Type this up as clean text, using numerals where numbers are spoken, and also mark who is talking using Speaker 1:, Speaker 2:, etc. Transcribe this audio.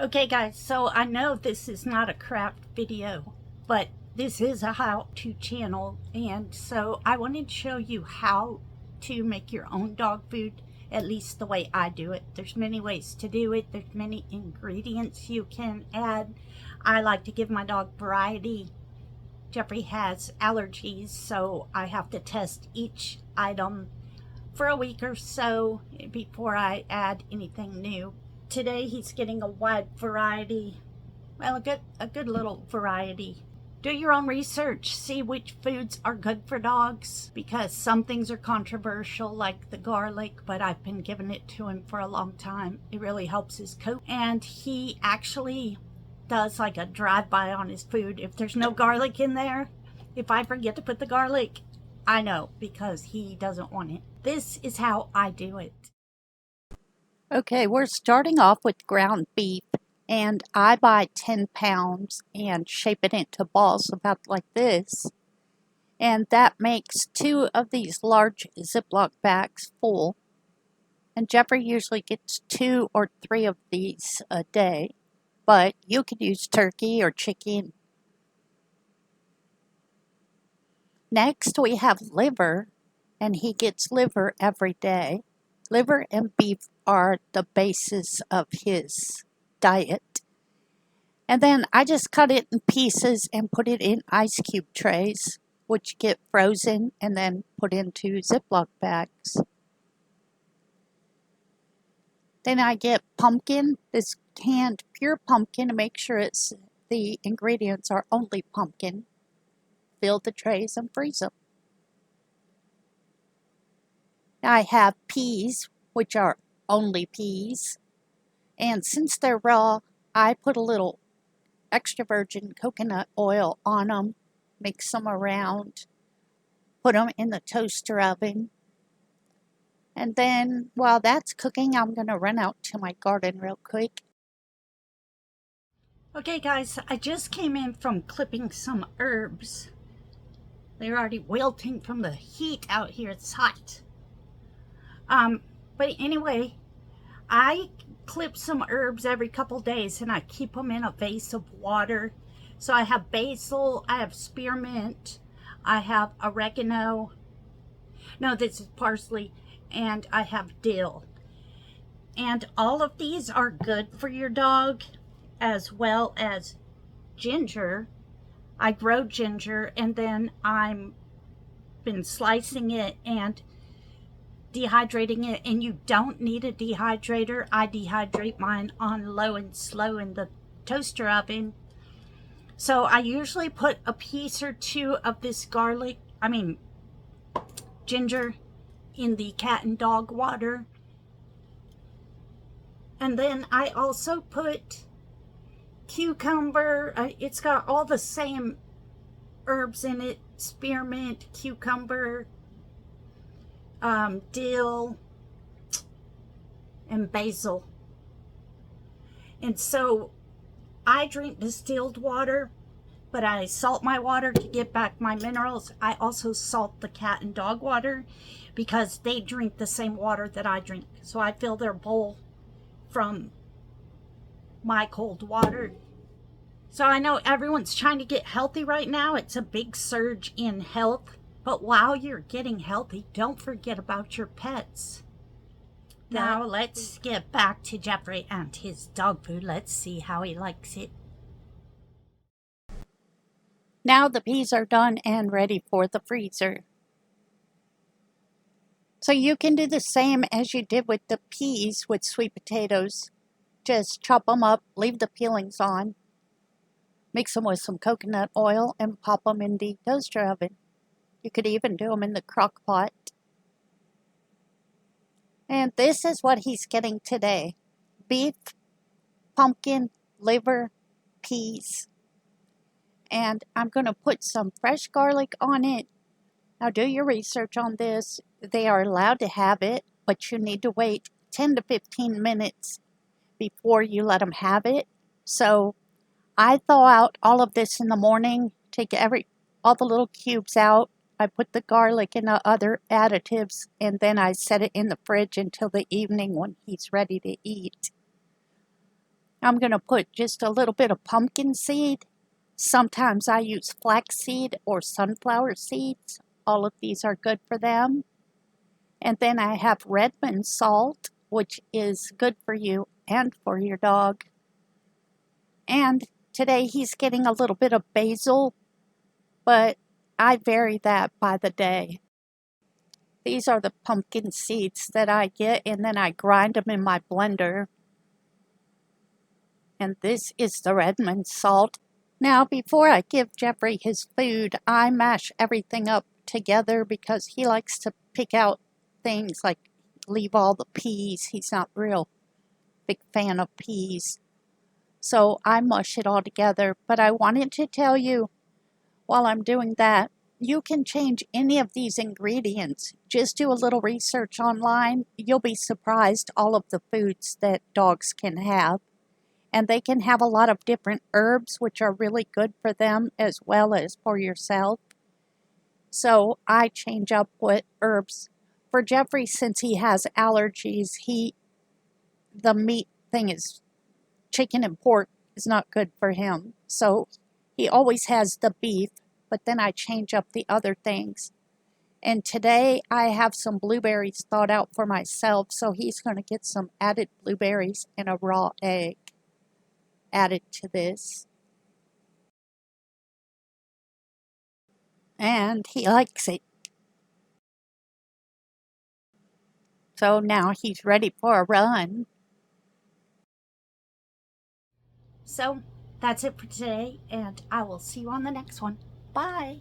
Speaker 1: Okay guys, so I know this is not a craft video, but this is a how-to channel, and so I wanted to show you how to make your own dog food, at least the way I do it. There's many ways to do it. There's many ingredients you can add. I like to give my dog variety. Jeffrey has allergies, so I have to test each item for a week or so before I add anything new. Today he's getting a wide variety, well, a good little variety. Do your own research, see which foods are good for dogs, because some things are controversial, like the garlic, but I've been giving it to him for a long time. It really helps his coat, and he actually does like a drive-by on his food. If there's no garlic in there, if I forget to put the garlic, I know, because he doesn't want it. This is how I do it.
Speaker 2: Okay, we're starting off with ground beef, and I buy 10 pounds and shape it into balls about like this. And that makes 2 of these large Ziploc bags full. And Jeffrey usually gets 2 or 3 of these a day, but you could use turkey or chicken. Next, we have liver, and he gets liver every day. Liver and beef are the basis of his diet. And then I just cut it in pieces and put it in ice cube trays, which get frozen and then put into Ziploc bags. Then I get pumpkin, this canned pure pumpkin, to make sure the ingredients are only pumpkin. Fill the trays and freeze them. I have peas, which are only peas. And since they're raw, I put a little extra virgin coconut oil on them, mix them around, put them in the toaster oven. And then while that's cooking, I'm going to run out to my garden real quick.
Speaker 1: Okay guys, I just came in from clipping some herbs. They're already wilting from the heat out here. It's hot. But anyway, I clip some herbs every couple days and I keep them in a vase of water. So I have basil, I have spearmint, I have oregano. No, this is parsley, and I have dill. And all of these are good for your dog, as well as ginger. I grow ginger, and then I'm been slicing it and dehydrating it, and you don't need a dehydrator. I dehydrate mine on low and slow in the toaster oven. So I usually put a piece or 2 of this ginger in the cat and dog water. And then I also put cucumber. It's got all the same herbs in it: spearmint, cucumber, dill, and basil. And so I drink distilled water, but I salt my water to get back my minerals. I also salt the cat and dog water because they drink the same water that I drink. So I fill their bowl from my cold water. So I know everyone's trying to get healthy right now. It's a big surge in health. But while you're getting healthy, don't forget about your pets. Now let's get back to Jeffrey and his dog food. Let's see how he likes it.
Speaker 2: Now the peas are done and ready for the freezer. So you can do the same as you did with the peas with sweet potatoes. Just chop them up, leave the peelings on, mix them with some coconut oil, and pop them in the toaster oven. You could even do them in the crock pot. And this is what he's getting today: beef, pumpkin, liver, peas. And I'm going to put some fresh garlic on it. Now do your research on this. They are allowed to have it, but you need to wait 10 to 15 minutes before you let them have it. So I thaw out all of this in the morning, take all the little cubes out. I put the garlic and the other additives, and then I set it in the fridge until the evening when he's ready to eat. I'm going to put just a little bit of pumpkin seed. Sometimes I use flaxseed or sunflower seeds. All of these are good for them. And then I have Redmond salt, which is good for you and for your dog. And today he's getting a little bit of basil, but I vary that by the day. These are the pumpkin seeds that I get, and then I grind them in my blender. And this is the Redmond salt. Now, before I give Jeffrey his food, I mash everything up together because he likes to pick out things like leave all the peas. He's not real big fan of peas. So I mush it all together. But I wanted to tell you, while I'm doing that, you can change any of these ingredients. Just do a little research online. You'll be surprised all of the foods that dogs can have. And they can have a lot of different herbs, which are really good for them as well as for yourself. So I change up what herbs. For Jeffrey, since he has allergies, the meat thing is chicken and pork is not good for him. So he always has the beef, but then I change up the other things. And today I have some blueberries thawed out for myself, so he's going to get some added blueberries and a raw egg added to this. And he likes it. So now he's ready for a run.
Speaker 1: So that's it for today, and I will see you on the next one. Bye.